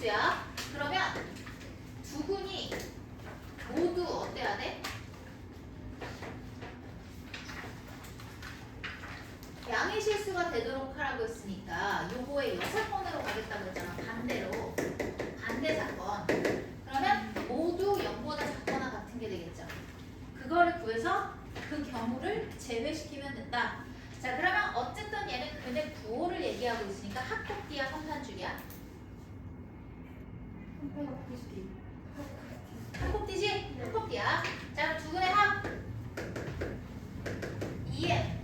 X야. 그러면 두근이 모두 어때야 돼? 양의 실수가 되도록 하라고 했으니까 요거의 6번으로 가겠다고 했잖아. 반대로. 반대 사건. 그러면 모두 0보다 작거나 같은 게 되겠죠. 그거를 구해서 그 경우를 제외시키면 된다. 자, 그러면 어쨌든 얘는 근의 부호를 얘기하고 있으니까 합곡디야, 한산줄이야? 합곡디지? 합곡디야. 자, 그럼 두근의 합 2에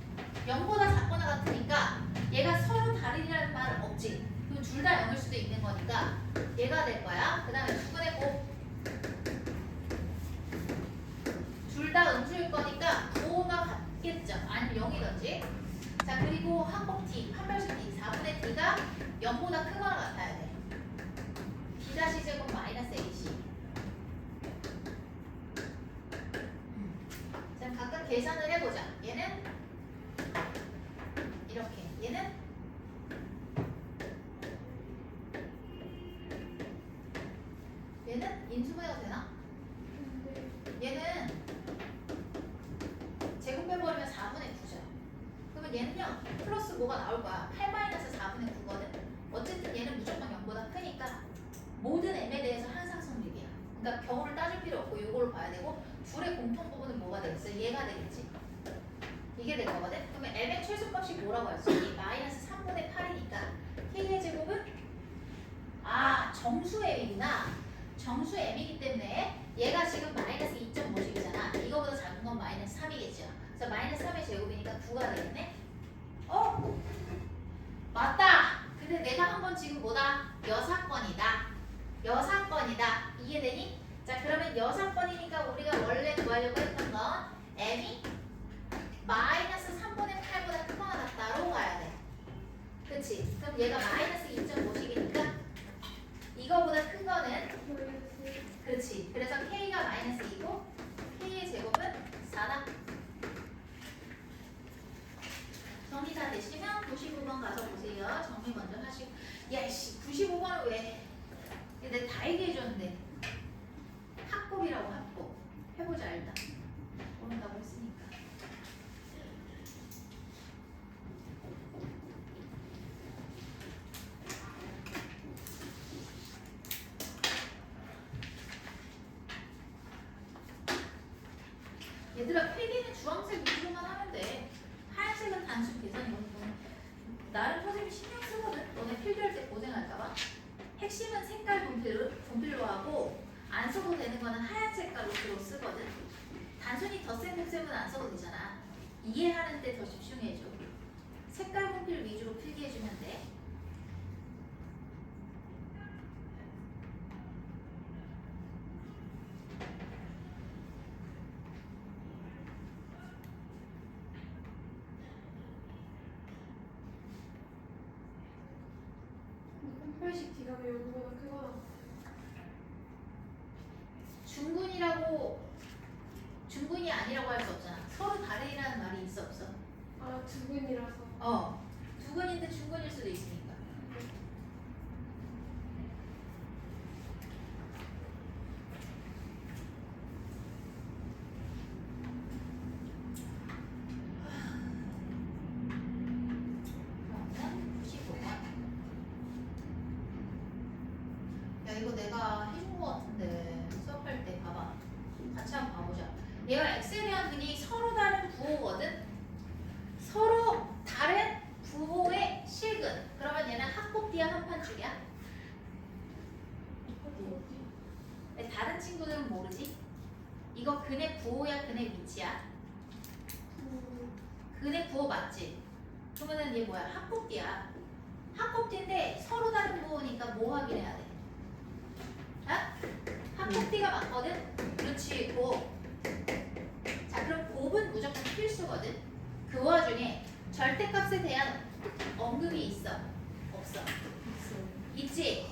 0보다 작거나 같으니까 얘가 서로 다르리라는 말은 없지. 그럼 둘 다 0일 수도 있는 거니까 얘가 될 거야. 그 다음에 두근의 곱 둘 다 음수일 거니까 부호가 같겠죠. 아니면 0이든지. 자, 그리고 한곡 D, 한별수 D, 4분의 D가 0보다 크거나 같아야 돼. D 제곱 마이너스 AC. 자, 각각 계산을 해보자. 얘는 이렇게, 얘는 인수분해가 되나? 얘는 제곱해버리면 4분의 9죠. 그러면 얘는요 플러스 뭐가 나올 거야. 8 마이너스 4분의 9거든. 어쨌든 얘는 무조건 0보다 크니까 모든 m에 대해서 항상 성립이야. 그러니까 경우를 따질 필요 없고 이걸로 봐야 되고 둘의 공통 부분은 뭐가 되겠어? 얘가 되겠지. 이게 될 거거든. 그러면 m의 최소값이 뭐라고 할 수 있니? 마이너스 3분의 8이니까 k의 제곱은 정수 m이구나. 정수 m이기 때문에 얘가 지금 마이너스 2.5씩이잖아. 이거보다 작은 건 마이너스 3이겠죠. 그래서 마이너스 3의 제곱이니까 9가 되겠네. 맞다. 근데 내가 한 건 지금 뭐다? 여사건이다. 여사건이다. 이해되니? 자, 그러면 여사건이니까 우리가 원래 구하려고 했던 건 m이 마이너스 3분의 8보다 크거나 같다로 가야 돼. 그치? 그럼 얘가 마이너스 2.5씩이니까 이거보다 큰 거는 그렇지. 그래서 k가 마이너스 2고 k의 제곱은 4다. 정리 다 되시면 95번 가서 보세요. 정리 먼저 하시고. 야이씨 95번은 왜? 내가 다 얘기해줬는데. 합곡이라고 합곡. 해보자 일단. 모른다고 했으니까. 얘들아 필기는 주황색 위주로만 하면 돼. 하얀색은 단순 계산이거든. 나름 선생님이 신경 쓰거든. 너네 필기할 때 고생할까봐. 핵심은 색깔 분필로 하고 안 써도 되는 거는 하얀 색깔로 주로 쓰거든. 단순히 덧셈 곱셈은 안 써도 되잖아. 이해하는 데 더 집중해줘. 색깔 분필 위주로 필기해주면 돼. 홈플식 D가 왜 0보다 크거나 중군이 아니라고 할 수 없잖아. 서로 다르다는 말이 있어 없어? 두근이라서 두근인데 중군일 수도 있으니까. 그러면 95번. 야, 이거 내가 해준 거 같은데 수업할 때 봐봐. 같이 한번 봐보자. 얘가 x에 대한 근이 서로 다른 부호거든. 서로 다른 부호의 실근. 그러면 얘는 합곡디야 한판줄이야? 다른 친구들은 모르지? 이거 근의 부호야 근의 위치야? 근의 부호 맞지? 그러면은 얘 뭐야? 합곡디야. 합곡디인데 서로 다른 부호니까 뭐 확인해야 돼? 합곡디가 맞거든? 그렇지. 곱. 자, 그럼 곱은 무조건 필수거든. 그 와중에 절대값에 대한 언급이 있어? 없어? 있지?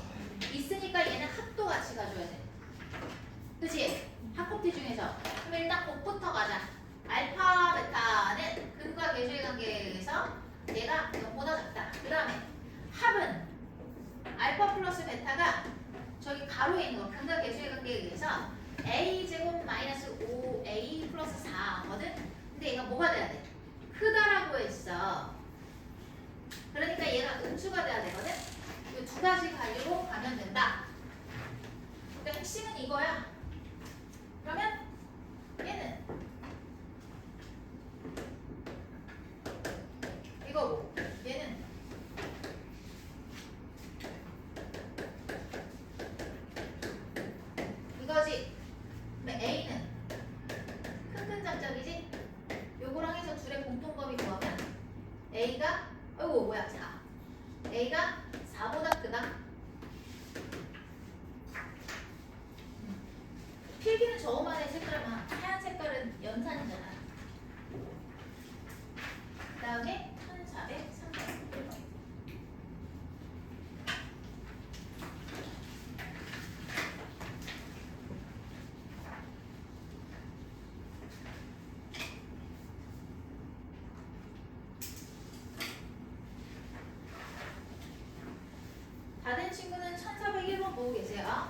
있으니까 얘는 합도 같이 가져야 돼. 그치? 합곡디 중에서. 그럼 일단 곱부터 가자. 알파, 베타는 근과 계수의 관계에 의해서 얘가 0보다 작다. 그 다음에 합은 알파 플러스 베타가 저기 가로에 있는 거 근각 계수의 관계에 의해서 a제곱 마이너스 5a 플러스 4거든. 근데 얘가 뭐가 돼야 돼? 크다라고 했어. 그러니까 얘가 음수가 돼야 되거든. 이 두 가지 가지고 가면 된다. 그러니까 핵심은 이거야. 그러면 얘는 이거고 얘는 이거지. 근데 A는 큰 장점이지. 요거랑 해서 둘의 공통점이 뭐하면 A가 어이구 뭐야 4. A가 4보다 크다. 필기는 저거만의 색깔만 하얀 색깔은 연산이잖아. 그 다음에 1403번. 다른 친구는 1401번 보고 계세요.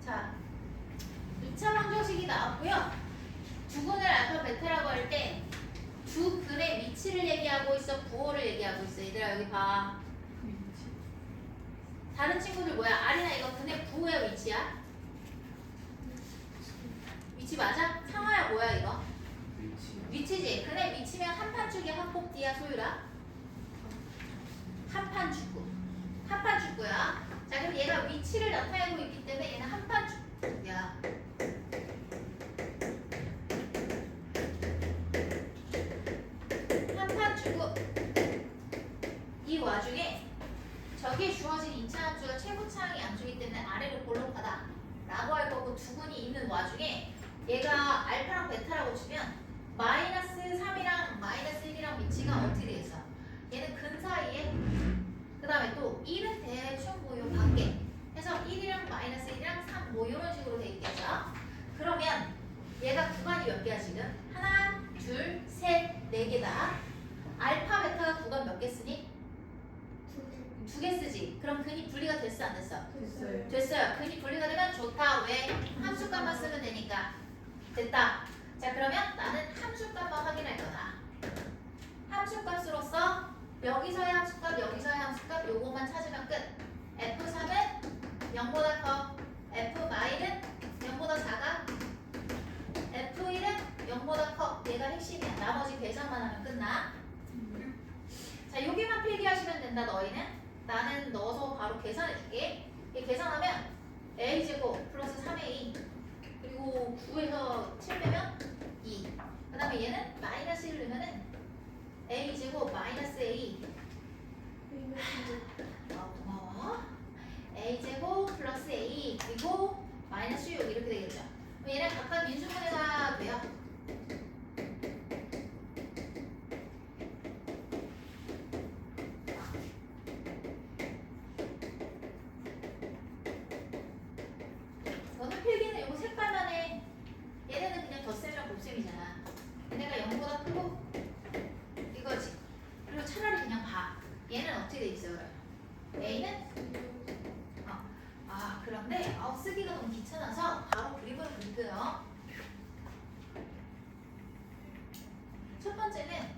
자, 2차 방정식이 나왔고요. 두근을 알파 베타라고 할 때 두 근의 위치를 얘기하고 있어, 부호를 얘기하고 있어. 얘들아 여기 봐. 다른 친구들 뭐야? 아리나 이거 근의 부호야 위치야? 위치 맞아? 상하야 뭐야 이거? 위치지. 근의 위치면 한판 축이 합곡디야 소유라. 한판 축구. 한판 축구야. 자 그럼 얘가 위치를 나타내고 있기 때문에 얘는 한판 축구야. 한판 축구. 이 와중에 저기에 주어진 인차함수가 최고차항이 양수이기 때문에 아래로 볼록하다 라고 할 거고, 두근이 있는 와중에 얘가 알파랑 베타라고 치면 마이너스 3이랑 마이너스 1이랑 위치가 어떻게 돼 있어? 얘는 근 사이에, 그 다음에 또 1은 대충 뭐 요 밖에 해서 1이랑 마이너스 1이랑 3 뭐 이런 식으로 돼 있겠죠? 그러면 얘가 구간이 몇 개야 지금? 하나, 둘, 셋, 네 개다. 알파, 베타가 구간 몇 개 쓰니? 두 개 쓰지. 그럼 근이 분리가 됐어 안 됐어? 됐어요. 됐어요. 근이 분리가 되면 좋다. 왜? 함수값만 쓰면 되니까. 됐다. 자 그러면 나는 함수값만 확인할 거다. 함수값으로서 여기서의 함수값, 여기서의 함수값 요거만 찾으면 끝. F3은 0보다 커. F-는 0보다 작아. F1은 0보다 커. 얘가 핵심이야. 나머지 계산만 하면 끝나. 자 여기만 필기하시면 된다 너희는. 나는 넣어서 바로 계산해줄게. 이 계산하면 a제곱 플러스 3a 그리고 9에서 7 빼면 2. 그 다음에 얘는 마이너스 1 넣으면은 a제곱 마이너스 a 고마워. a제곱 플러스 a 그리고 마이너스 6 이렇게 되겠죠. 그럼 얘는 각각 인수분해가 돼요. 너는 필기는 요거 색깔만 해. 얘네는 그냥 덧셈이랑 곱셈이잖아. 얘네가 0보다 크고 이거지. 그리고 차라리 그냥 봐. 얘는 어떻게 돼 있어요? A는 그런데 쓰기가 너무 귀찮아서 바로 그림으로 그릴게요. 첫 번째는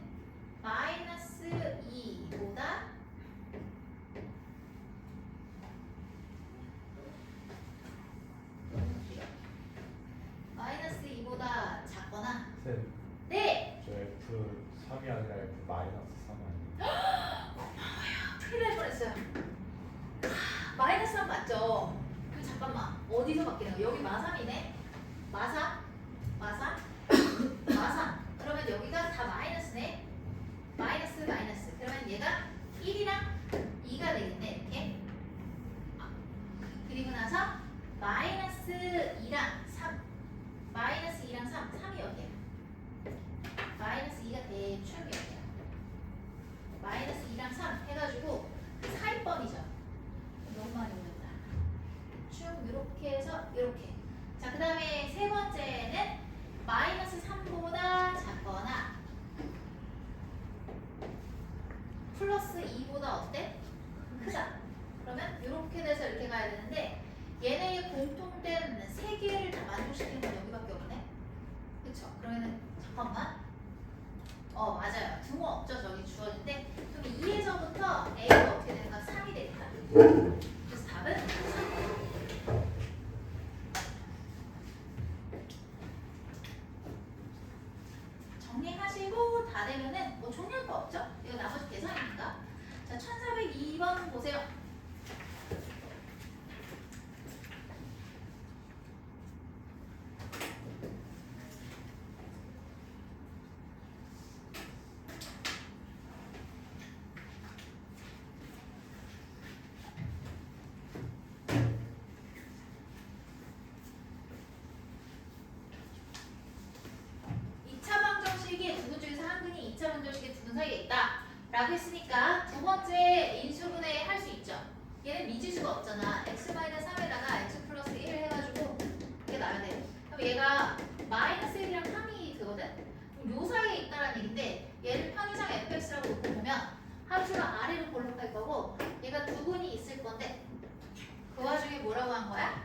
마이너스 2보다 마이너스 2보다 작거나 쌤, 네! 저 F3이 아니라 F-3 아니에요? 큰일 날 뻔했어요. 마이너스 3 맞죠? 그럼 잠깐만 어디서 바뀌는 거야? 여기 마삼이네. 마삼 그러면 여기가 다 마이너스네. 마이너스 그러면 얘가 1이랑 2가 되겠네. 이렇게 그리고 나 나서 마이너스 2랑 3 마이너스 2랑 3이 여기야. 마이너스 2가 대충 여기야. 마이너스 2랑 3 해가지고 그 사이번이죠. 너무 많이 올렸다. 쭉 이렇게 해서 이렇게. 자, 그 다음에 세 번째는 마이너스 3보다 작거나 플러스 2보다 어때? 크다. 그러면 이렇게 돼서 이렇게 가야 되는데 얘네의 공통된 세 개를 다 만족시키는 건 여기밖에 없네. 그쵸? 그러면은 잠깐만. 맞아요. 등호 없죠. 저기 주어진데 그럼 2에서부터 A가 어떻게 되는가? 3이 되겠다. 그래서 답은 3. 정리하시고 다 되면은 뭐 종료할 거 없죠? 이거 나머지 계산이니까. 자, 1402번 보세요. 사이에 있다 라고 했으니까 두 번째 인수분해 할 수 있죠. 얘는 미지수가 없잖아. x-3에다가 x 플러스 1 해가지고 이게 나야 돼. 그럼 얘가 마이너스 1이랑 3이 되거든. 그럼 요 사이에 있다라는 얘기인데 얘를 편의상 fx라고 놓고 보면 함수가 아래로 볼록할 거고 얘가 두 근이 있을 건데 그 와중에 뭐라고 한 거야?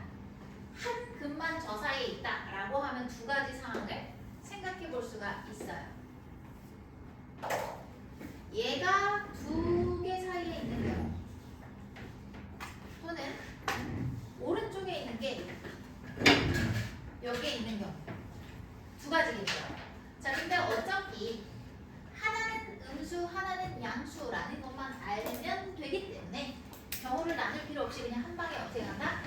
한 근만 저 사이에 있다 라고 하면 두 가지 상황을 생각해 볼 수가 있어요. 얘가 두 개 사이에 있는 경우 또는 오른쪽에 있는 게 여기에 있는 경우 두 가지겠죠. 자, 근데 어차피 하나는 음수, 하나는 양수라는 것만 알면 되기 때문에 경우를 나눌 필요 없이 그냥 한 방에 어떻게 간다?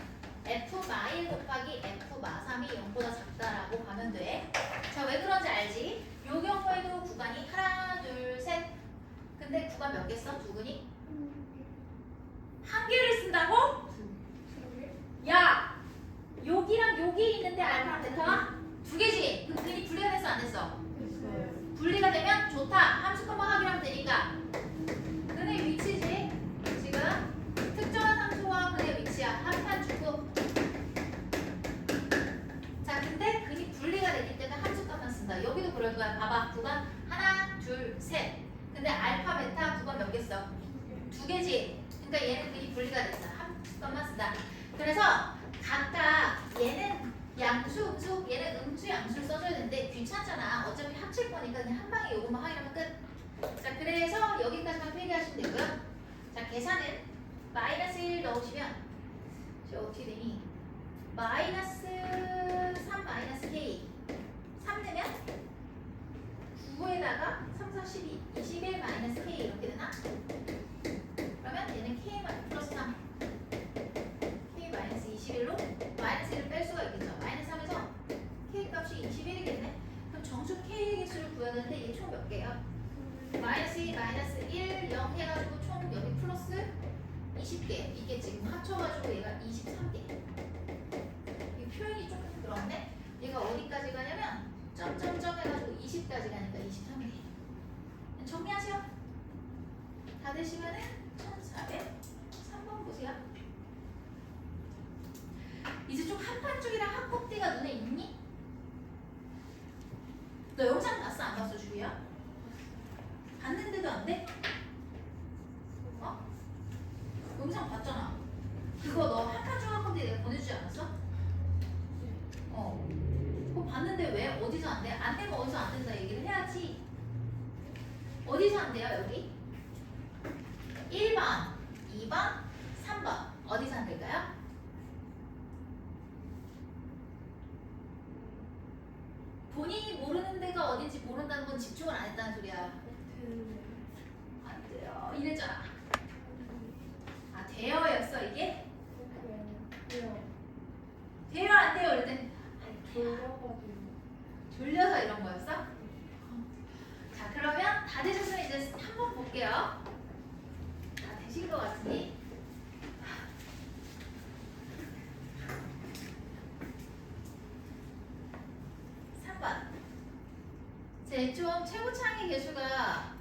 f-1 곱하기 f-3이 0보다 작다라고 가면 돼. 자, 왜 그런지 알지? 요 경우에도 구간이 하나, 둘, 셋. 근데 구간 몇 개 써? 두 근이? 한 개를 쓴다고? 야! 여기랑 여기 있는데 알파 베타가 두 개지? 그 근이 분리가 됐어 안 됐어? 분리가 되면 좋다. 함수값만 확인하면 되니까. 근의 위치지? 지금 특정한 함수와 근의 위치야. 한 판 주고. 자, 근데 근이 분리가 되기 때문에 함수값만 쓴다. 여기도 그럴 거야. 봐봐. 구간 하나, 둘, 셋. 근데 알파, 베타 구간 몇 개 써? 두 개지? 그러니까 얘는 근이 분리가 됐어. 함수값만 쓴다. 그래서 각각 얘는 양수, 음수, 얘는 음수, 양수를 써줘야 되는데 귀찮잖아. 어차피 합칠 거니까 그냥 한 방에 요것만 확인하면 끝. 자, 그래서 여기까지만 필기하시면 되고요. 자, 계산은 마이너스 1 넣으시면 저 어떻게 되니? 마이너스 3 마이너스 k 3 내면 9에다가 3, 4, 12, 21 마이너스 k 이렇게 되나? 그러면 얘는 k 플러스 3 k 마이너스 21로 마이너스 1을 뺄 수가 있겠죠. 마이너스 3에서 k 값이 21이겠네. 그럼 정수 k의 개수를 구해야 되는데 이게 총 몇 개예요? 마이너스 2, 마이너스 1, 0 해가지고 총 여기 플러스 20개. 이게 지금 합쳐가지고 얘가 23개. 이 표현이 조금 그런데 얘가 어디까지 가냐면 점점점 해가지고 20까지 가니까 23개. 정리하세요. 다 되시면은 1403번 보세요. 이제 좀 한판 쪽이랑 한꼭지가 눈에 있니? 너 영상 봤어? 안 봤어, 주희야? 봤는데도 안 돼? 영상 봤잖아. 그거 너 한판 쪽 한꼭지 내가 보내주지 않았어? 그거 봤는데 왜? 어디서 안 돼? 안 되면 어디서 안 된다 얘기를 해야지. 어디서 안 돼요, 여기? 1번, 2번, 3번. 어디서 안 될까요? 본인이 모르는 데가 어딘지 모른다는 건 집중을 안 했다는 소리야. 안 돼요. 이랬잖아. 아, 돼요였어 이게? 돼요 안 돼요? 이랬더니 졸려서 이런 거였어? 자, 그러면 다 되셨으면 이제 한번 볼게요. 다 되신 것 같으니 이번에 좀 최고차항의 개수가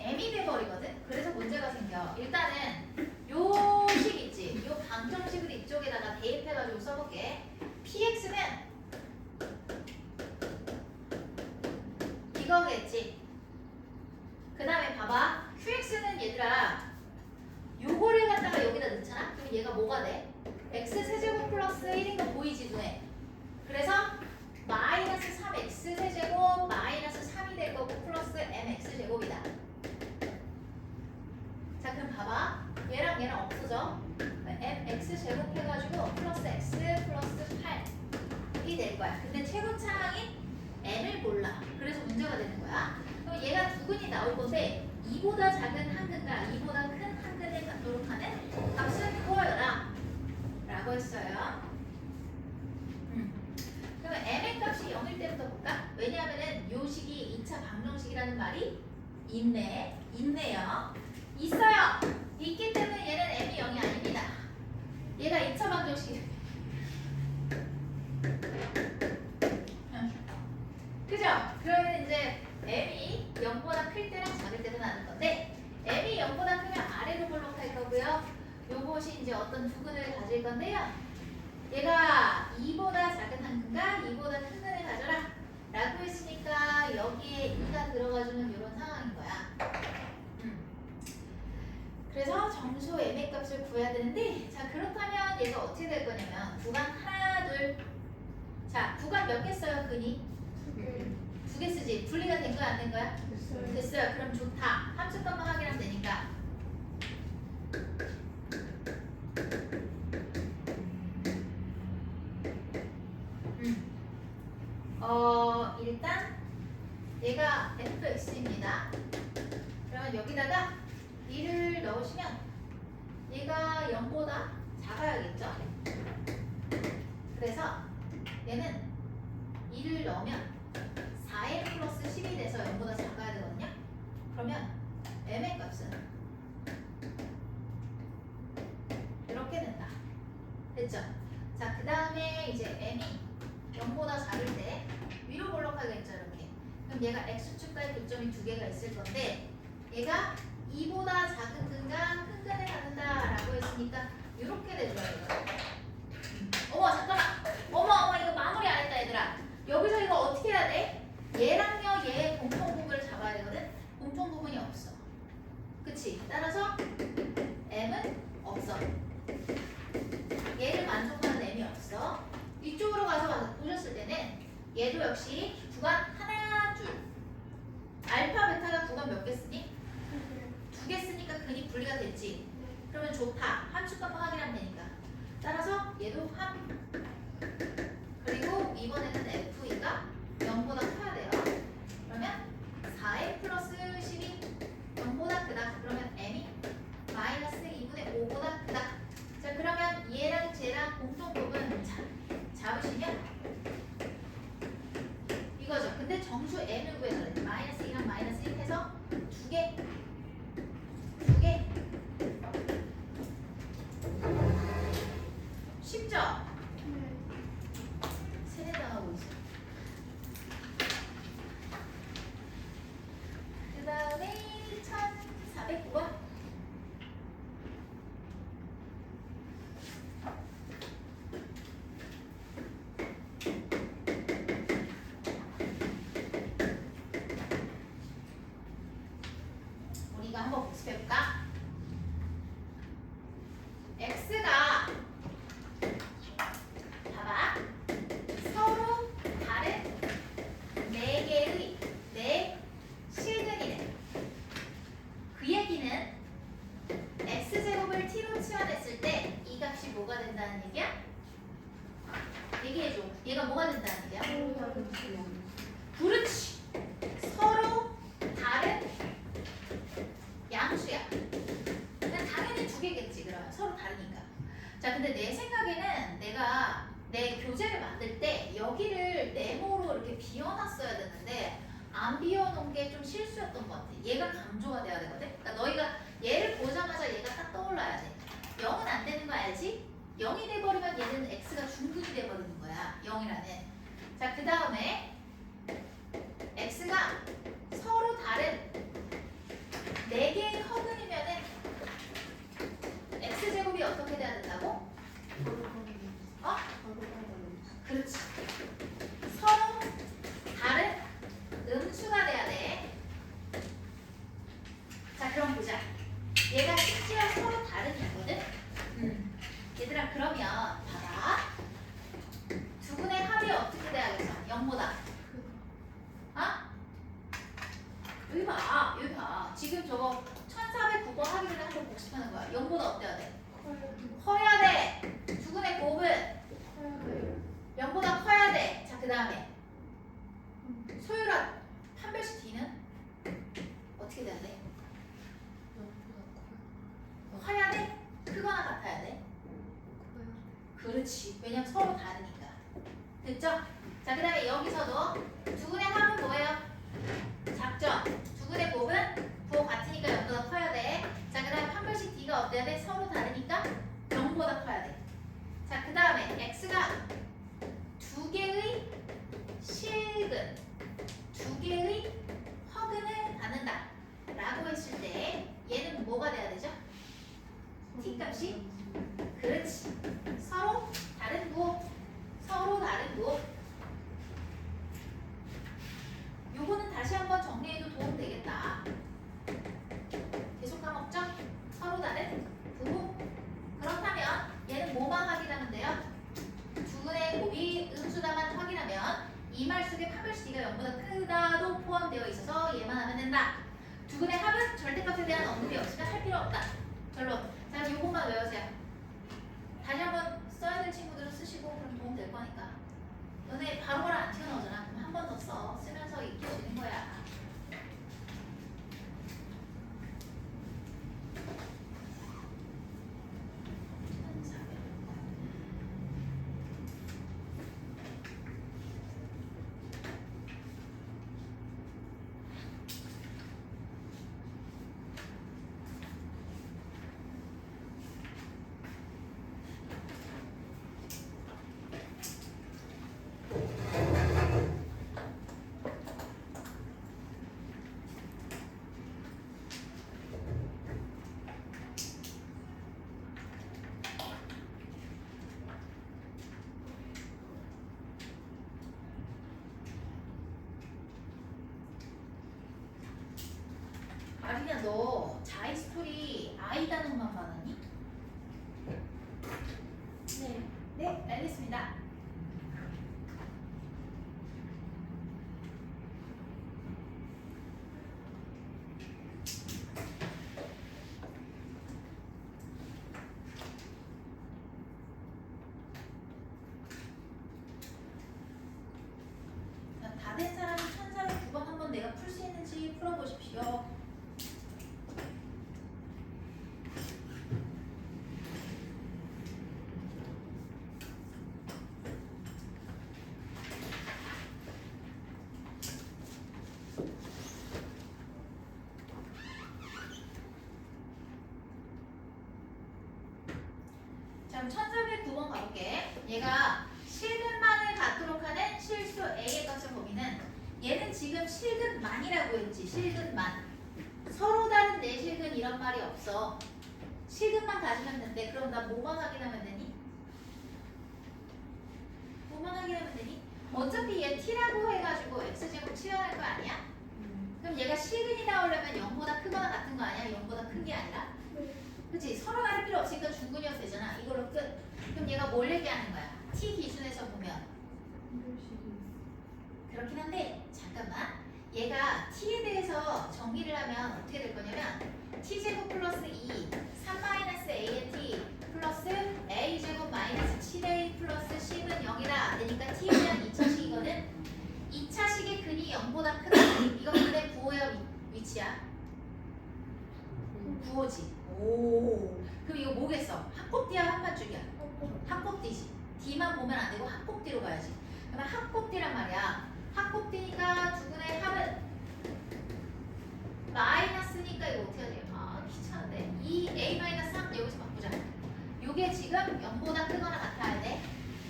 m이 돼버리거든? 그래서 문제가 생겨. 일단은 요 식 있지? 요 방정식을 이쪽에다가 대입해가지고 써볼게. px는 이거겠지? 그 다음에 봐봐. qx는 얘들아 요거를 갖다가 여기다 넣잖아? 그럼 얘가 뭐가 돼? x세제곱 플러스 1인 거 보이지 눈에? 그래서 마이너스 3x 세제곱 마이너스 3이 될 거고 플러스 mx 제곱이다. 자 그럼 봐봐. 얘랑 얘랑 없어져. mx 제곱 해가지고 플러스 x 플러스 8이 될 거야. 근데 최고차항인 m을 몰라. 그래서 문제가 되는 거야. 그럼 얘가 두근이 나올 건데 2보다 작은 한근과 2보다 큰 한근을 갖도록 하는 값은 구하여라 라고 했어요. 그러면 m의 값이 0일 때부터 볼까? 왜냐하면은 요 식이 2차 방정식이라는 말이 있네요. 있어요. 있기 때문에 얘는 m이 0이 아닙니다. 얘가 2차 방정식. 그죠? 그러면 이제 m이 0보다 클 때랑 작을 때도 나는 건데 m이 0보다 크면 아래로 볼록할 거고요. 요것이 이제 어떤 두근을 가질 건데요. 얘가 2보다 작은 한근과 2보다 큰 근을 가져라 라고 했으니까 여기에 2가 들어가주는 이런 상황인 거야. 그래서 정수 m의 값을 구해야 되는데 자 그렇다면 얘가 어떻게 될 거냐면 구간 하나 둘 자 구간 몇 개 써요 근이? 2개 쓰지. 분리가 된 거야 안 된 거야? 됐어요. 그럼 좋다. 함수값만 확인하면 되니까 일단 얘가 fx입니다. 그러면 여기다가 2를 넣으시면 얘가 0보다 작아야겠죠? 그래서 얘는 2를 넣으면 4m 플러스 10이 돼서 0보다 작아야 되거든요. 그러면 m의 값은 이렇게 된다. 됐죠? 자, 그 다음에 이제 m이 0보다 작을 때 위로 볼록하겠죠, 이렇게. 그럼 얘가 x축과의 교점이 2개가 있을 건데 얘가 2보다 작은 근과 큰 근을 갖는다라고 했으니까 이렇게 되더라고요. 어머 잠깐만. 어머 이거 마무리 안 했다 얘들아. 여기서 이거 어떻게 해야 돼? 얘랑요 얘의 공통 부분을 잡아야 되거든. 공통 부분이 없어. 그치? 따라서 m은 없어. 얘를 만족하는 m이 없어. 이쪽으로 가서 보셨을 때는 얘도 역시 구간 하나 둘. 알파 베타가 구간 몇 개 쓰니? 2개 쓰니까 근이 분리가 됐지. 그러면 좋다. 함수값만 확인하면 되니까. 따라서 얘도 함. 그리고 이번에는 F2가 0보다 커야 돼요. 그러면 4m 플러스 10이 0보다 크다. 그러면 m이 마이너스 2분의 5보다 크다. 자 그러면 얘랑 쟤랑 공통 부분 잡으시면 이거죠. 근데 정수 m을 구해달래. 마이너스 2랑 마이너스 1 해서 2개 쉽죠? 세뇌당하고 있어. 그 다음에 1409번. 우리가 한번 복습해볼까? x가 봐봐. 서로 다른 4개의 내 실근이래. 그 얘기는 x제곱을 t로 치환했을 때 이 값이 뭐가 된다는 얘기야? 얘기해줘. 얘가 뭐가 된다는 얘기야? 그렇지. 서로 다른 양수야. 그냥 당연히 2개겠지. 그러면 서로 다르니까. 자 근데 내 생각에는 내가 내 교재를 만들 때 여기를 네모로 이렇게 비워놨어야 되는데 안 비워놓은 게 좀 실수였던 것 같아. 얘가 강조가 돼야 되거든. 그러니까 너희가 얘를 보자마자 얘가 딱 떠올라야 돼. 0은 안 되는 거 알지? 0이 돼버리면 얘는 x가 중근이 돼버리는 거야. 0이라는. 자, 그 다음에 x가 서로 다른 4개의 허근이면은 x제곱이 어떻게 돼야 된다고? 어? 그렇지. 서로 다른 음수가 돼야 돼. 자, 그럼 보자. 얘가 심지어 서로 다른 거거든? 얘들아, 그러면 봐봐. 두 분의 합이 어떻게 돼야겠어? 0보다. 어? 여기 봐. 여기 봐. 지금 저거 1409번 하기 전에 한번 복습하는 거야. 0보다 어때야 돼? 커야 돼. 두 분의 곱은 0보다 커야 돼. 자, 그 다음에 소유란 판별식 D는 어떻게 돼야 돼? 커야 돼? 크거나 같아야 돼? 그렇지. 왜냐면 서로 다르니까. 됐죠? 자, 그 다음에 여기서도 두 분의 합은 뭐예요? 작전. 두 분의 곱은 부호 같으니까 0보다 커야 돼. 자, 그 다음에 판별식 D가 어때야 돼? 서로 다르니까 0보다 커야 돼. 자, 그 다음에 X가 두 개의 실근, 두 개의 허근을 받는다 라고 했을 때 얘는 뭐가 돼야 되죠? T 값이? 그렇지. 서로 다른 부호. 서로 다른 부호. 요거는 다시 한번 정리해도 도움 되겠다. 계속 까먹죠? 서로 다른 부호. 그렇다면 얘는 뭐만 확인하면 돼요? 두 분의 곱이 음수다만 확인하면 이 말 속에 판별식 D가 0보다 크다도 포함되어 있어서 얘만 하면 된다. 두 분의 합은 절대값에 대한 언급이 없으면 할 필요 없다. 결론. 자, 요것만 외우세요. 다시 한번 써야 될 친구들은 쓰시고 그럼 도움 될 거니까. 너네 바로바로 안 튀어나오잖아. 그럼 한 번 더 써. 쓰면서 익힐 수 있는 거야. 아리야, 너 자이 스토리 아이 단어만 받았니? 네. 네, 알겠습니다. 다 된 사람이 1409번 한번 내가 풀 수 있는지 풀어보십시오. 자, 그럼 1409번 가볼게. 얘가 실근만을 갖도록 하는 실수 A의 값의 범위는 얘는 지금 실근만이라고 했지. 실근만. 서로 다른 내실근 이런 말이 없어. 실근만 가지면 된대. 그럼 나 뭐만 확인하면 되니? 뭐만 확인하면 되니? 어차피 얘 T라고 해가지고 X제곱 치환할 거 아니야? 그럼 얘가 실근이 나오려면 0보다 크거나 같은 거 아니야? 0보다 큰 게 아니라? 그치? 서로 다를 필요 없으니까 중근이어도 되잖아. 이걸로 끝. 그럼 얘가 뭘 얘기하는 거야? T 기준에서 보면 그렇긴 한데 잠깐만. 얘가 T에 대해서 정리를 하면 어떻게 될 거냐면 T제곱 플러스 2 3-A의 T 플러스 A제곱 마이너스 7A 플러스 10은 0이다. 되니까 T에 대한 2차식이거든. 2차식의 근이 0보다 크다. 이거 근데 부호의 위치야. 부호지. 오. 그럼 이거 뭐겠어? 합곱디야 합맞추기야? 합곱디지. D만 보면 안 되고 합곱디로 가야지. 그러면 합곱디란 말이야. 합곱디니까 두 분의 합은 마이너스니까 이거 어떻게 하지? 아 귀찮은데. 2A-3 여기서 바꾸자. 요게 지금 0보다 크거나 같아야 돼.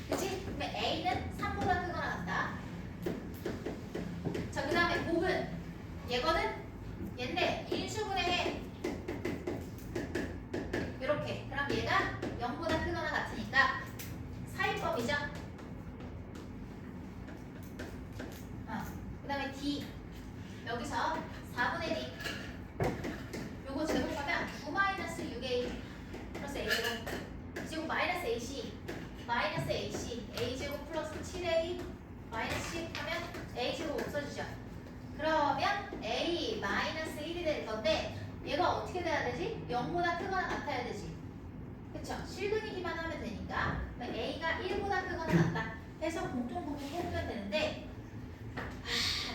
그치? 그러면 A는 3보다 크거나 같다. 얘거든? 얘인데 인수분해 해. 이렇게. 그럼 얘가 0보다 크거나 같으니까 사이법이죠. 그 다음에 D 여기서 4분의 D 요거 제곱하면 9-6A 플러스 A제곱 제곱 마이너스 AC 마이너스 AC A제곱 플러스 7A 마이너스 10 하면 A제곱 없어지죠. 그러면 A 마이너스 1이 될 건데 얘가 어떻게 돼야 되지? 0보다 크거나 같아야 되지. 그쵸? 실근이기만 하면 되니까 A가 1보다 크거나 같다 해서 공통부분 해보면 되는데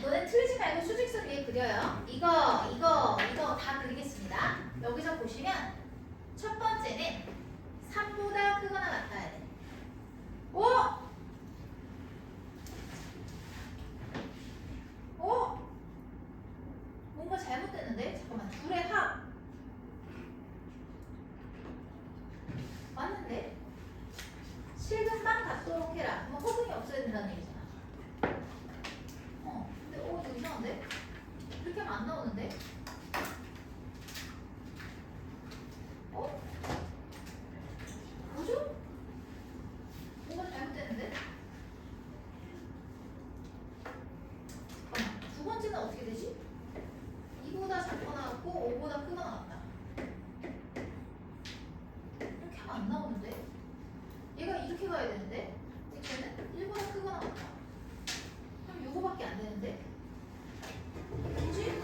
너네 틀리지 말고 수직선 위에 그려요. 이거 다 그리겠습니다. 여기서 보시면 첫 번째는 3보다 크거나 같아야 돼. 오! 오! 뭔가 잘못됐는데? 잠깐만. 둘의 합. 맞는데? 실근만 같도록 해라. 그럼 허등이 없어야 된다는 얘기잖아. 근데 이거 이상한데? 그렇게 하면 안 나오는데? 뭐죠? 뭔가 잘못됐는데? 잠깐만. 두 번째는 어떻게 되지? 2보다 작거나 같고 5보다 크거나 같다. 이렇게 하면 안 나오는데? 얘가 이렇게 가야 되는데? 얘는 1보다 크거나 같다. 그럼 요거밖에 안 되는데? 뭐지?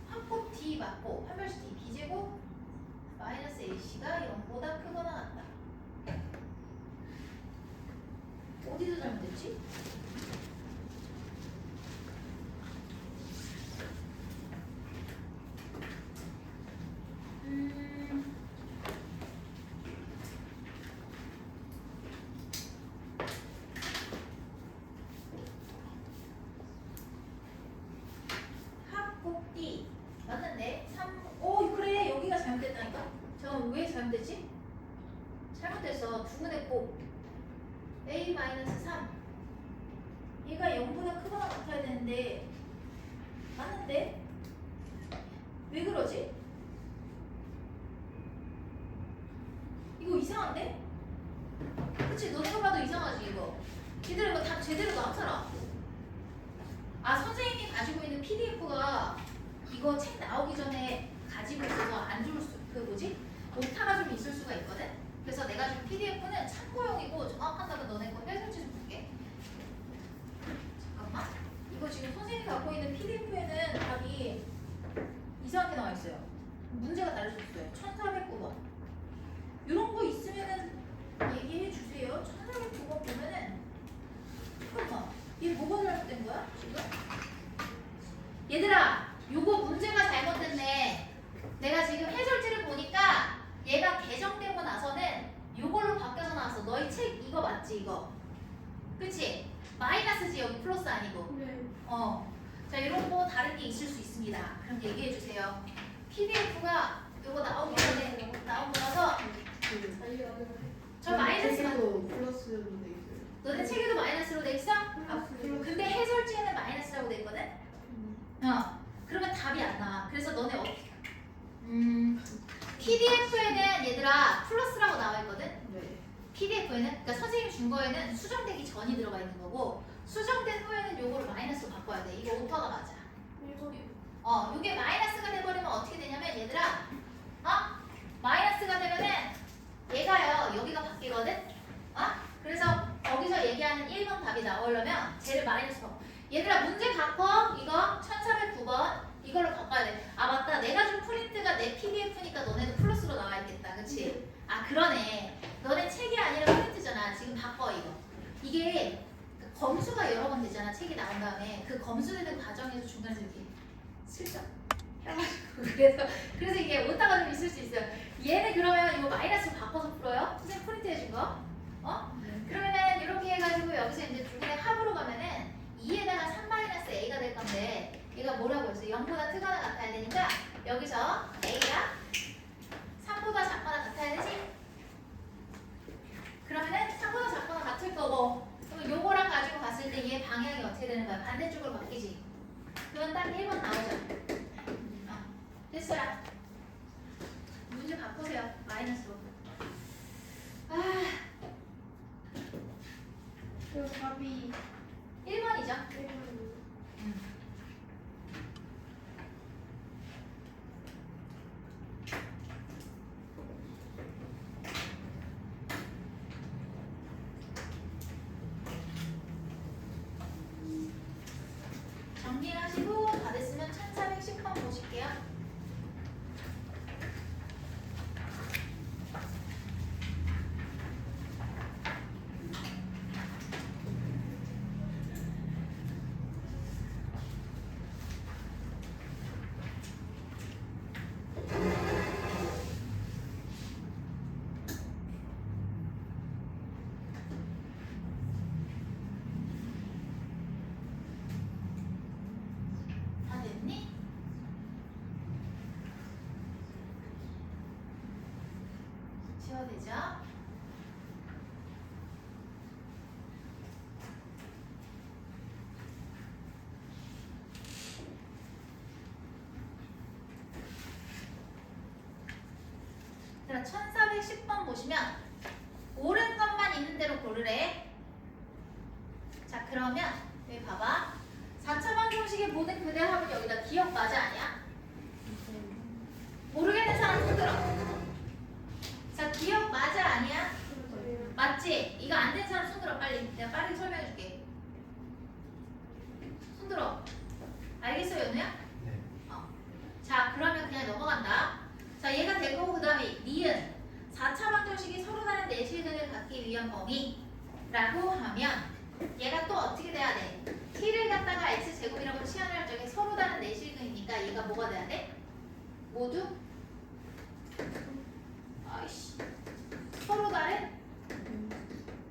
한곱 D 맞고 한별수 D B제곱 마이너스 AC가 0보다 크거나 같다. 어디서 잘못됐지? 합곱 D 맞는데 그래 여기가 잘못됐다니까. 잠깐 왜 잘못됐지? 잘못됐어. 두근의 곱 A-3 얘가 0보다 크거나 같아야 되는데 맞는데 왜 그러지? 이거 이상한데? 그치? 너네가 봐도 이상하지 이거. 얘들아 이거 다 제대로 나왔잖아. 선생님이 가지고 있는 PDF가 이거 책 나오기 전에 가지고 있어서 안 좋을 오타가 좀 있을 수가 있거든? 그래서 내가 준 PDF는 참고용이고 정확하다고 너네 거 해설지 좀 볼게. 잠깐만. 이거 지금 선생님이 갖고 있는 PDF에는 답이 이상하게 나와 있어요. 문제가 다르셨어요. 1409번. 이런 거 있으면은 얘기해 주세요. 1409번 보면은 잠깐만. 얘 뭐가 잘못된 거야? 지금? 얘들아, 요거 문제가 잘못됐네. 내가 지금 해설지를 보니까 얘가 개정되고 나서는 요걸로 바뀌어서 나왔어. 너희 책 이거 맞지? 이거. 그치? 마이너스지 여기 플러스 아니고. 네. 자, 이런 거 다른 게 있을 수 있습니다. 그럼 얘기해 주세요. PDF가 요거 나오기 전에 나오고 나서 저 마이너스가 플러스로 돼 있어요. 너네 책에도 마이너스로 돼 있어? 근데 해설지에는 마이너스라고 돼 있거든? 그러면 답이 안 나와. 그래서 너네 PDF에는 얘들아 플러스라고 나와 있거든? 네. PDF에는 그러니까 선생님 준 거에는 수정되기 전이 들어가 있는 거고 수정된 후에는 요거를 마이너스로 바꿔야 돼. 이거 오타가 맞아. 요게 마이너스가 돼버리면 어떻게 되냐면 얘들아 마이너스가 되면은 얘가요 여기가 바뀌거든? 그래서 거기서 얘기하는 1번 답이 나오려면 쟤를 마이너스 바꿔. 얘들아 문제 바꿔. 이거 1409번 이걸로 바꿔야 돼. 맞다. 내가 준 프린트가 내 PDF니까 너네도 플러스로 나와 있겠다. 그치? 그러네. 너네 책이 아니라 프린트잖아. 지금 바꿔 이거. 이게 검수가 여러 번 되잖아. 책이 나온 다음에 그 검수되는 과정에서 중간에서 이렇게 슬쩍 해가지고 그래서 이게 오타가 좀 있을 수 있어요. 얘는 그러면 이거 마이너스로 바꿔서 풀어요. 선생님 프린트 해준 거. 그러면은 이렇게 해가지고 여기서 이제 두 개의 합으로 가면은 2에다가 3-a가 될 건데 얘가 뭐라고 했어? 0보다 크거나 같아야 되니까 여기서 a가 3보다 작거나 같아야 되지? 그러면은 3보다 작거나 같을 거고 그럼 요거랑 가지고 봤을 때 얘 방향이 어떻게 되는 거야? 반대쪽으로 바뀌지? 그건 딱 마이너스 5. 아, 그 답이 1번이죠. 1번이요. 정리하시고 다 됐으면 1410번 보실게요. 다 됐니? 지워되죠? 자, 1410번 보시면 옳은 것만 있는 대로 고르래. 자, 그러면 여기 봐봐. 4차 방정식의 모든 그대합을 여기다 기억 맞아 아니야? 모르겠는 사람 손 들어. 자, 기억 맞아 아니야? 맞지? 이거 안 된 사람 손 들어 빨리. 내가 빠르게 설명해 줄게. 손 들어. 알겠어, 연우야? 네. 자, 그러면 그냥 넘어간다. 자, 얘가 되고 그 다음에 니은 4차 방정식이 서로 다른 내실근을 갖기 위한 범위라고 하면 얘가 또 어떻게 돼야 돼? t를 갖다가 x제곱이라고 치환을 할 적에 서로 다른 내실근이니까 얘가 뭐가 돼야 돼? 모두 아이씨 서로 다른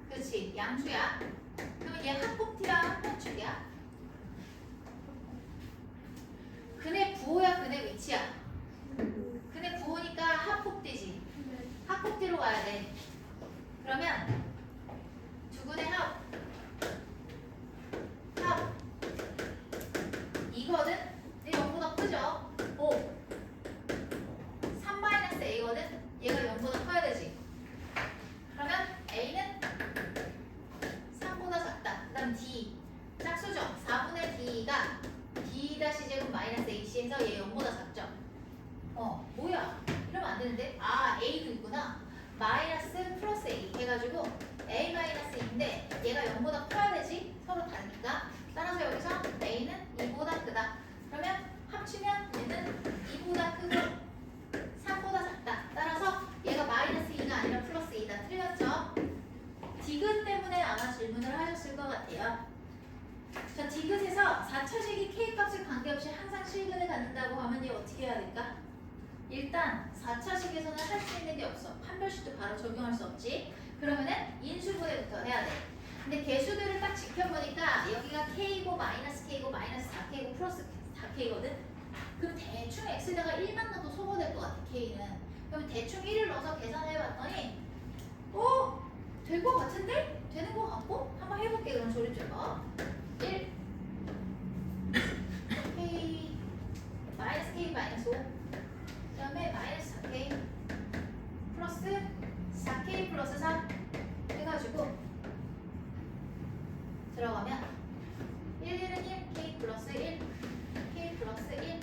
그렇지 양수야. 그러면 얘 합곱티랑 합변축이야. 근의 부호야 근의 위치야. 근의 부호니까 합곱되지. 합곱뒤로 가야 돼. 그러면 두근의 합 이거든? 얘 0보다 크죠? 5 3-a거든? 얘가 0보다 커야 되지. 그러면 a는 3보다 작다. 그 다음 d 짝수죠. 4분의 d가 d-제곱 마이너스 ac에서 얘 0보다 작죠. 뭐야? 이러면 안 되는데? 아, a도 있구나. 마이너스 플러스 a 해가지고 a 마이너스 2인데 얘가 0보다 커야 되지? 서로 다르니까. 따라서 여기서 a는 2보다 크다. 그러면 합치면 얘는 2보다 크고 3보다 작다. 따라서 얘가 마이너스 2가 아니라 플러스 2다. 틀렸죠? 디귿 때문에 아마 질문을 하셨을 것 같아요. 자, 디귿에서 4차식이 k값에 관계없이 항상 실근을 갖는다고 하면 얘 어떻게 해야 될까? 일단 4차식에서는 할 수 있는 게 없어. 판별식도 바로 적용할 수 없지. 그러면은 인수분해부터 해야 돼. 근데 개수들을 딱 지켜보니까 여기가 k고 마이너스 k고 마이너스 4k고 플러스 4k거든. 그럼 대충 x에다가 1만 넣어도 소거될 것 같아 k는. 그럼 대충 1을 넣어서 계산해봤더니 될 것 같은데? 되는 것 같고? 한번 해볼게. 그럼 조립제가 1 k 마이너스 k 마이너스 5 그 다음에 마이너스 4k 플러스 4k 플러스 3 해가지고 들어가면 1, 1은 1, k 플러스 1, k 플러스 1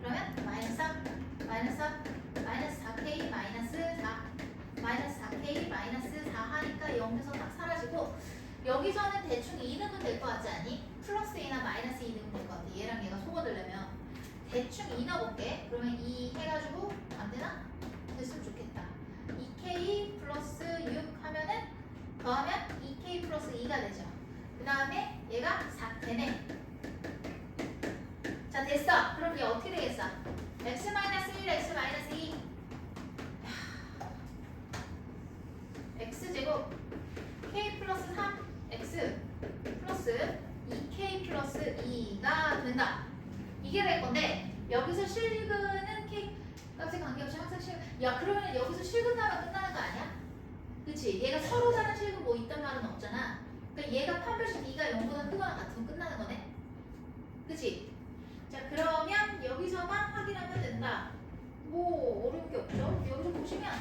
그러면 마이너스 3, 마이너스 3, 마이너스 4k 마이너스 4 마이너스 4k 마이너스 4 하니까 0에서 딱 사라지고 여기서는 대충 2 넣으면 될 것 같지 않니? 플러스 2나 마이너스 2 넣으면 될 것 같아. 얘랑 얘가 소거되려면 대충 2 넣어볼게. 그러면 2 해가지고 안 되나? 됐으면 좋겠다. 2k 플러스 6 하면은 더하면 2k 플러스 2가 되죠. 그 다음에 얘가 4 되네. 자, 됐어. 그럼 얘 어떻게 되겠어? x 마이너스 1, x 마이너스 2 x제곱 k 플러스 3 x 플러스 2k 플러스 2가 된다. 이게 될 건데 여기서 실근은 k 값에 관계없이 항상 실근. 야, 그러면 여기서 실근 나면 끝나는 거 아니야? 그치? 얘가 서로 다른 실근 뭐 있단 말은 없잖아. 그러니까 얘가 판별식 2가 0보다 크거나 같으면 끝나는 거네. 그치? 자, 그러면 여기서만 확인하면 된다. 뭐 어려울 게 없죠. 여기서 보시면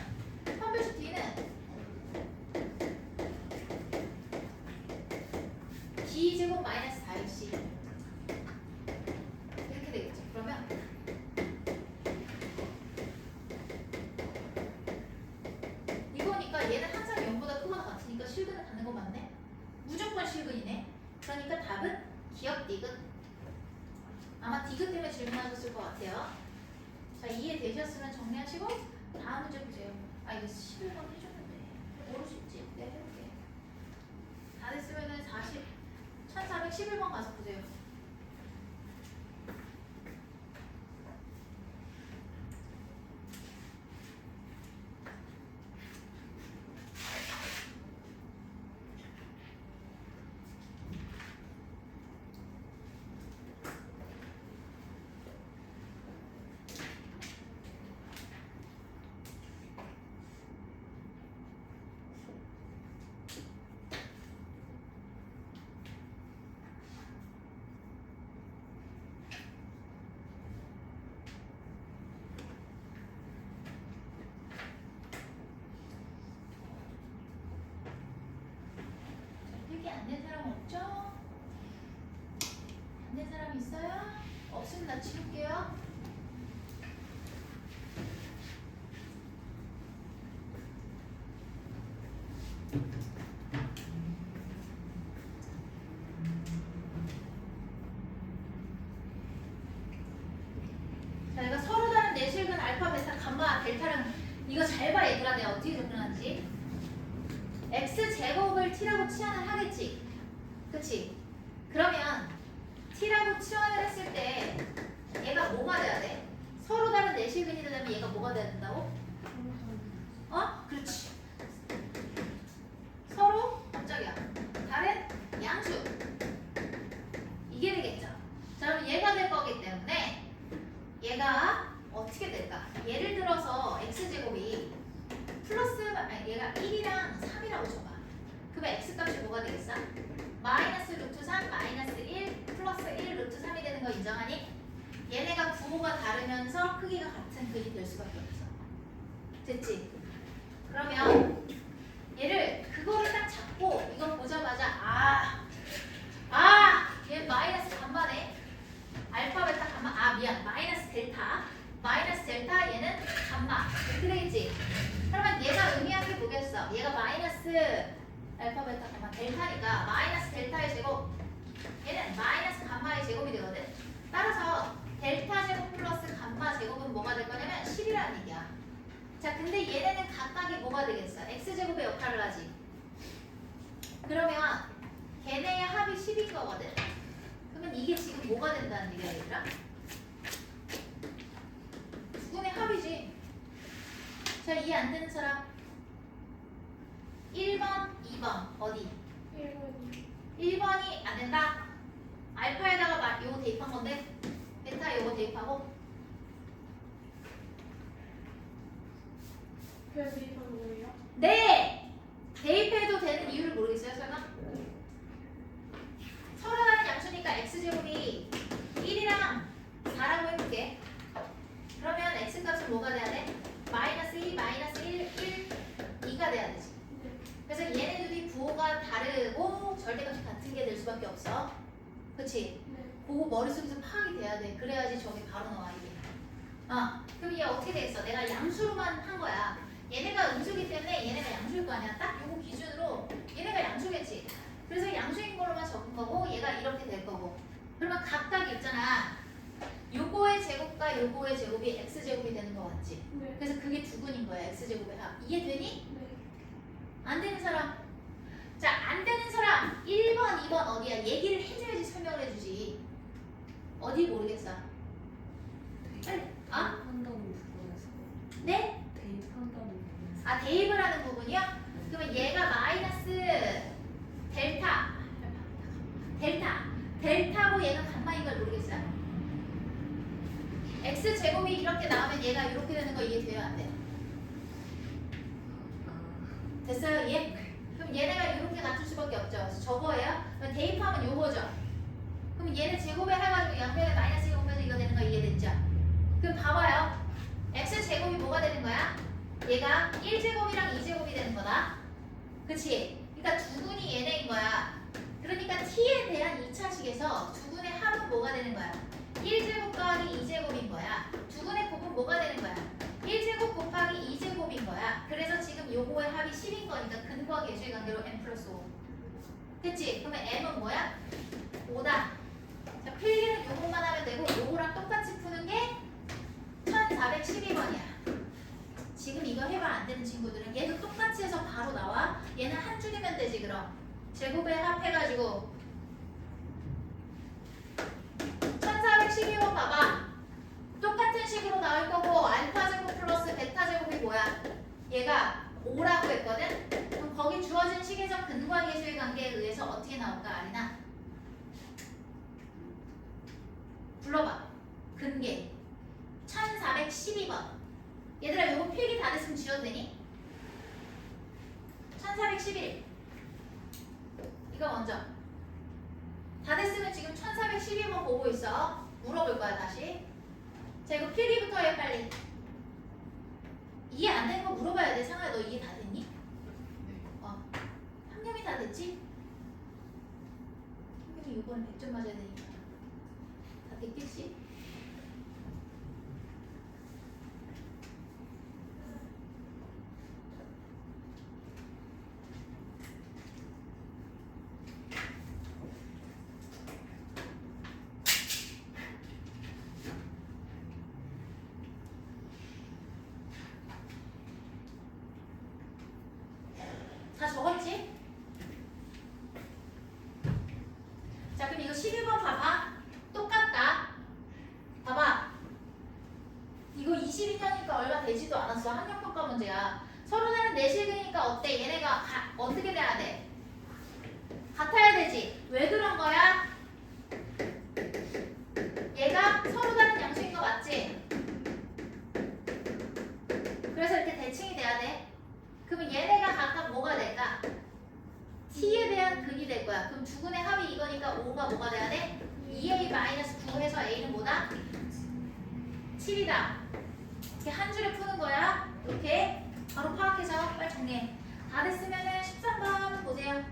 정리하시고 다음 문제 보세요. 아 이거 11번 해줬는데 모르실지 내가 해볼게. 다 됐으면은 1411번 가서 보세요. 필기 안 낸 사람 없죠? 안 낸 사람 있어요? 없으면 나 지울게요. 자, 내가 서로 다른 내실근 알파, 베타, 감마, 델타랑 이거 잘 봐 얘들아. 내가 어떻게 접근하는지. x제곱을 t라고 치환을 하겠지. 그치? 그러면 t라고 치환을 했을 때 얘가 뭐가 돼야 돼? 서로 다른 내실근이 되려면 얘가 뭐가 돼야 된다고? 어? 그렇지. 서로 깜짝이야. 다른 양수. 이게 되겠죠. 자, 그럼 얘가 될 거기 때문에 얘가 어떻게 될까? 예를 들어서 x제곱이 플러스 얘가 1이랑 3이라고 줘봐. 그러면 x값이 뭐가 되겠어? 마이너스 루트 3 마이너스 1 플러스 1 루트 3이 되는 거 인정하니? 얘네가 부호가 다르면서 크기가 같은 글이 될 수밖에 없어. 됐지? 그러면 얘를 그거를 딱 잡고 이거 보자마자 얘 마이너스 감마네. 알파 베타 감마 미안 마이너스 델타 얘는 감마 이렇게 되겠지? 그러면 얘가 의미하는 게 뭐겠어? 얘가 마이너스 알파 베타 감마 델타니까 마이너스 델타의 제곱 얘는 마이너스 감마의 제곱이 되거든. 따라서 델타 제곱 플러스 감마 제곱은 뭐가 될 거냐면 10이라는 얘기야. 자, 근데 얘네는 각각이 뭐가 되겠어? x제곱의 역할을 하지. 그러면 걔네의 합이 10인 거거든. 그러면 이게 지금 뭐가 된다는 얘기야 얘들아? 두근의 합이지. 자, 이해 안 되는 사람 1번, 2번 어디? 1번이 안 된다. 알파에다가 요거 대입한 건데 베타 요거 대입하고 별 대입하는 거예요? 네! 대입해도 되는 이유를 모르겠어요 설마? 서로 다른 양수니까 x제곱이 1이랑 4라고 해볼게. 그러면 x값은 뭐가 돼야 돼? 마이너스 2, 마이너스 1, 2가 돼야 되지. 그래서 얘네들이 부호가 다르고 절대값이 같은 게 될 수밖에 없어. 그치? 네. 그거 머릿속에서 파악이 돼야 돼. 그래야지 저게 바로 나와 이게. 그럼 얘 어떻게 되겠어? 내가 양수로만 한 거야. 얘네가 음수기 때문에 얘네가 양수일 거 아니야. 딱 요거 기준으로 얘네가 양수겠지. 그래서 양수인 걸로만 적은 거고 얘가 이렇게 될 거고. 그러면 각각 있잖아. 요거의 제곱과 요거의 제곱이 x제곱이 되는 거 같지? 네. 그래서 그게 두근인 거야. x제곱의 합. 이해되니? 네. 안 되는 사람? 자, 안 되는 사람 1번, 2번 어디야? 얘기를 해줘야지 설명을 해주지. 어디 모르겠어? 빨리. 한다는 부분에서 네? 대입한다는 부분에서 대입을 하는 부분이요? 그러면 얘가 마이너스 델타고 얘가 감마인 걸 모르겠어요? x제곱이 이렇게 나오면 얘가 이렇게 되는 거 이해돼요? 안 돼요? 됐어요? 예? 그럼 얘네가 이렇게 갖출 수밖에 없죠. 그래서 저거예요? 그럼 대입하면 요거죠. 그럼 얘는 제곱에 해가지고 양변에 마이너스 1 오면서 이거 되는 거 이해됐죠? 그럼 봐봐요. x제곱이 뭐가 되는 거야? 얘가 1제곱이랑 2제곱이 되는 거다. 그치? 그러니까 두근이 얘네인 거야. 그러니까 t에 대한 2차식에서 두근의 합은 뭐가 되는 거야? 1제곱 더하기 2제곱인 거야. 두근의 곱은 뭐가 되는 거야? 1제곱 곱하기 2제곱인 거야. 그래서 지금 요거의 합이 10인 거니까 근과 계수의 관계로 m 플러스 5. 그치? 그러면 m은 뭐야? 5다. 자, 필기는 요것만 하면 되고 요거랑 똑같이 푸는 게 1412번이야. 친구들은 얘도 똑같이 해서 바로 나와. 얘는 한 줄이면 되지. 그럼 제곱에 합해가지고 1412번 봐봐. 똑같은 식으로 나올 거고 알파 제곱 플러스 베타 제곱이 뭐야? 얘가 5라고 했거든? 그럼 거기 주어진 식에서 근과 계수의 관계에 의해서 어떻게 나올까 아리나? 불러봐. 근계 1412번. 얘들아 요거 필기 다 됐으면 지워도 되니? 1411 이거 먼저 다 됐으면 지금 1412번 보고 있어. 물어볼 거야 다시. 자 이거 필기부터 해 빨리. 이해 안 되는 거 물어봐야 돼. 상아야 너 이해 다 됐니? 학년이 다 됐지? 학년이 이번에 100점 맞아야 되니까 다 됐겠지? 다 적었지? 자 그럼 이거 11번 봐봐. 똑같다. 봐봐. 이거 22년이니까 얼마 되지도 않았어. 학력평가 문제야. 서로 다른 내실근이니까 어때? 얘네가 어떻게 돼야 돼? 같아야 되지. 왜 그런 거야? 얘가 서로 다른 양수인 거 맞지? 그래서 이렇게 대칭이 돼야 돼. 그러면 얘네가 각각 뭐가 될까? t에 대한 근이 될 거야. 그럼 두 근의 합이 이거니까 5가 뭐가 돼야 돼? 2a-9 해서 a는 뭐다? 7이다. 이렇게 한 줄에 푸는 거야. 이렇게 바로 파악해서 빨리 정리해. 다 됐으면은 13번 보세요.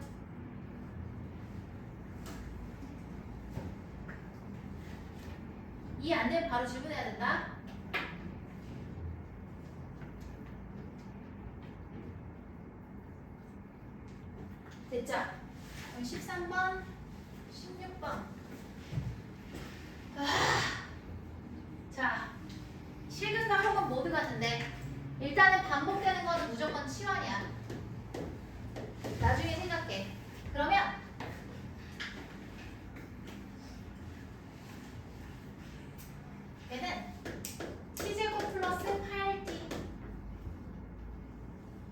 이해 안 되면 바로 질문해야 된다. 됐죠? 그럼 13번, 16번. 자, 실근과 혹은 모두 같은데 일단은 반복되는 건 무조건 치환이야. 나중에 생각해. 그러면 얘는 t제곱 플러스 8t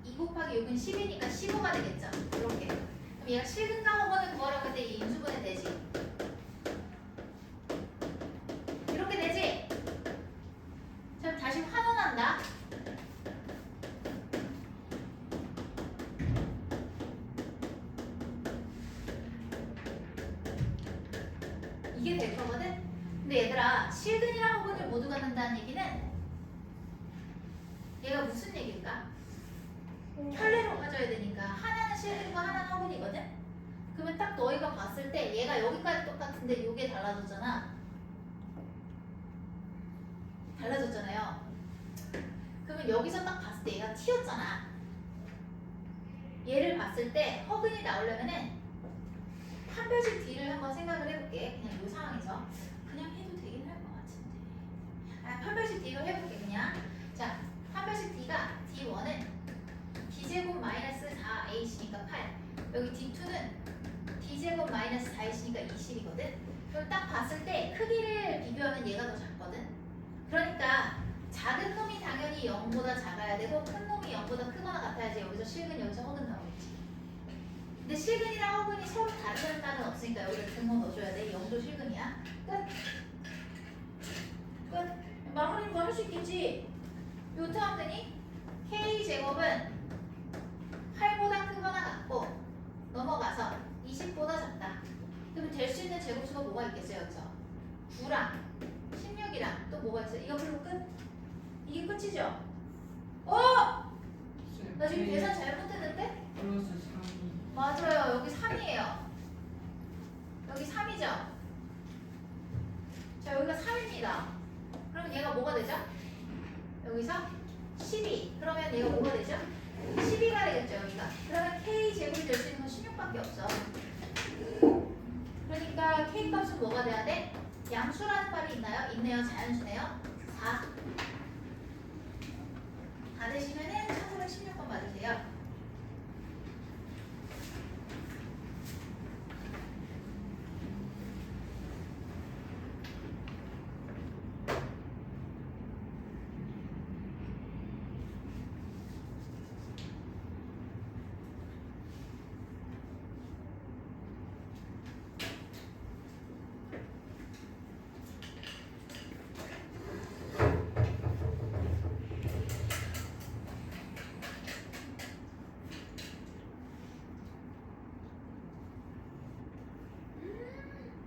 2 곱하기 6은 10이니까 15가 되겠죠? 이렇게. 그럼 얘가 실근과 혹은을 구하려고 할 때 이 인수분해 되지? 이렇게 되지? 그럼 다시 환원한다. 이게 될 거거든? 근데 얘들아 실근이랑 혹은을 모두 갖는다는 얘기는 얘가 무슨 얘기일까? 편례로 가져야 되니까 하나는 실근과 하나는 허근이거든? 그러면 딱 너희가 봤을 때 얘가 여기까지 똑같은데 이게 달라졌잖아. 달라졌잖아요. 그러면 여기서 딱 봤을 때 얘가 t였잖아. 얘를 봤을 때 허근이 나오려면은 판별식 D를 한번 생각을 해볼게. 그냥 이 상황에서 그냥 해도 되긴 할 것 같은데. 판별식 D로 해볼게 그냥. 자, 판별식 D가 D1은 D제곱 마이너스 4A시니까 8. 여기 D2는 D제곱 마이너스 4A시니까 20이거든. 그럼 딱 봤을 때 크기를 비교하면 얘가 더 작거든. 그러니까 작은 놈이 당연히 0보다 작아야 되고 큰 놈이 0보다 크거나 같아야지 여기서 실근 여기서 허근 나오겠지. 근데 실근이랑 허근이 서로 다르다는 말은 없으니까 여기다 등호 넣어줘야 돼. 0도 실근이야. 끝. 끝. 마무리 뭐 할 수 있겠지. 요트 하면 되니? K제곱은 8보다 크거나 같고 넘어가서 20보다 작다. 그러면 될 수 있는 제곱수가 뭐가 있겠어요? 여기서 9랑 16이랑 또 뭐가 있어요? 이거 그리고 끝? 이게 끝이죠? 나 지금 계산 잘못했는데? 플러스 3이 맞아요. 여기 3이에요. 여기 3이죠? 자, 여기가 3입니다. 그럼 얘가 뭐가 되죠? 여기서 12. 그러면 얘가 뭐가 되죠? 12가 되겠죠, 여기가. 그러면 K제곱이 될 수 있는 건 16밖에 없어. 그러니까 K값은 뭐가 돼야 돼? 양수라는 말이 있나요? 있네요. 자연수네요. 4. 다 되시면은 1416번 봐주세요.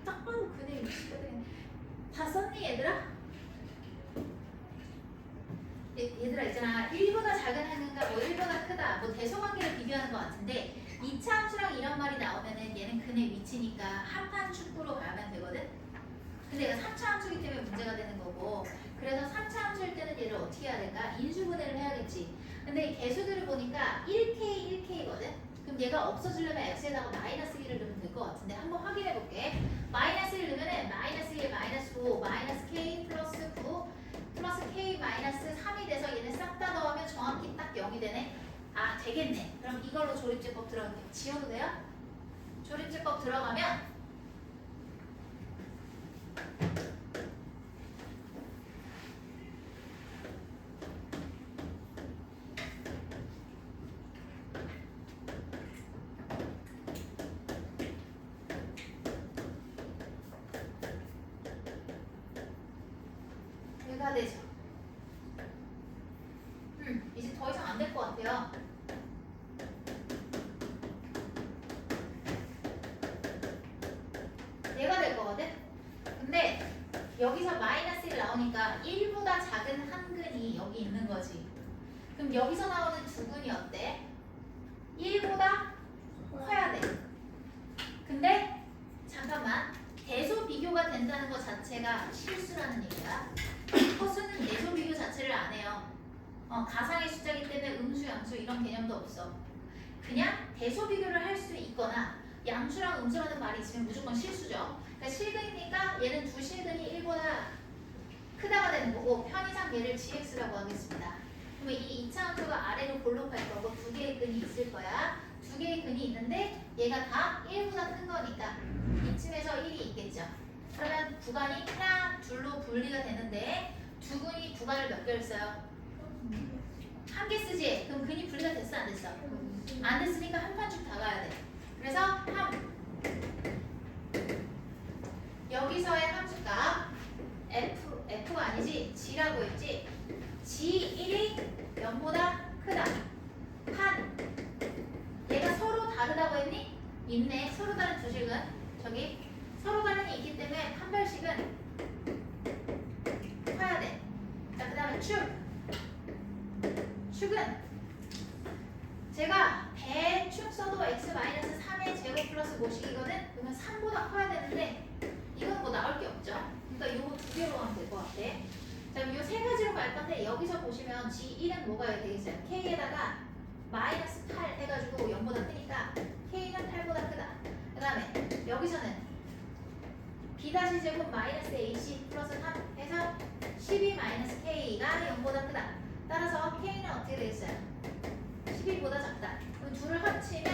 딱 봐도 그네 위치거든. 다 썼니 얘들아? 얘들아 있잖아. 1보다 작은 항인가 뭐 1보다 크다 뭐 대소관계를 비교하는 것 같은데 2차 함수랑 이런 말이 나오면은 얘는 근의 위치니까 합한 축구로 가면 되거든. 근데 얘가 3차 함수기 때문에 문제가 되는 거고 그래서 3차 함수일 때는 얘를 어떻게 해야 될까? 인수분해를 해야겠지. 근데 이 개수들을 보니까 1k 1k거든. 그럼 얘가 없어지려면 x에다가 마이너스 1을 넣으면 될 것 같은데 한번 확인해 볼게. 마이너스 1 넣으면은 마이너스 1 마이너스 5 마이너스 k 플러스 9 플러스 k 마이너스 3이 돼서 얘네 싹 다 넣으면 정확히 딱 0이 되네. 아 되겠네. 그럼 이걸로 조립제법 들어갈게요. 지워도 돼요? 조립제법 들어가면 얘가 되죠. 이제 더 이상 안 될 것 같아요. 얘가 될 거거든? 근데 여기서 마이너스 1 나오니까 1보다 작은 한 근이 여기 있는 거지. 그럼 여기서 나오는 두 근이 어때? 1보다 커야 돼. 근데 잠깐만. 대소 비교가 된다는 것 자체가 실수라는 얘기야. 허수는 대소 비교 자체를 안 해요. 가상의 숫자이기 때문에 음수, 양수 이런 개념도 없어. 그냥 대소 비교를 할 수 있거나 양수랑 음수라는 말이 있으면 무조건 실수죠. 그러니까 실근이니까 얘는 두 실근이 1보다 크다가 되는 거고 편의상 얘를 gx라고 하겠습니다. 그러면 이 2차 함수가 아래로 볼록할 거고 두 개의 근이 있을 거야. 두 개의 근이 있는데 얘가 다 1보다 큰 거니까 이쯤에서 1이 있겠죠. 그러면 구간이 하나, 둘로 분리가 되는데 두 근이 구간을 몇 개를 써요? 한 개 쓰지? 그럼 근이 분리가 됐어 안 됐어? 안 됐으니까 한 판씩 다 가야 돼. 그래서 여기서의 함수값 F가 아니지 G라고 했지? G1이 0보다 크다. 얘가 서로 다르다고 했니? 있네. 서로 다른 두 실근. 저기 서로 다른 게 있기 때문에 판별식은 커야 돼. 자, 그 다음에 축은 제가 대축 써도 x-3의 제곱 플러스 모식이거든? 그러면 3보다 커야 되는데 이건 뭐 나올 게 없죠. 그러니까 요거 두 개로 하면 될 것 같아. 자, 그럼 요 세 가지로 갈 건데 여기서 보시면 G1은 뭐가 되겠어요? K에다가 마이너스 8 해가지고 0보다 크니까 K는 8보다 크다. 그 다음에 여기서는 B-제곱 마이너스 AC 플러스 3 해서 12 마이너스 K가 0보다 크다. 따라서 K는 어떻게 되겠어요? 12보다 작다. 그럼 둘을 합치면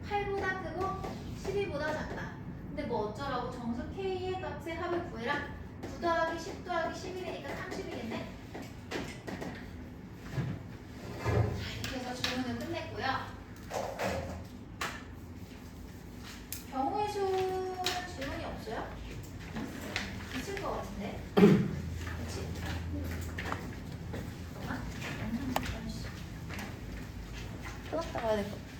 8보다 크고 12보다 작다. 근데 뭐 어쩌라고 정수 K의 값의 합을 구해라. 9 더하기 10 더하기 11이니까 30이겠네. 자, 이렇게 해서 질문을 끝냈고요. 경우의 수는 질문이 없어요? 있을 것 같은데. 그치? 잠깐만. 끊었다 가야 될 것 같아.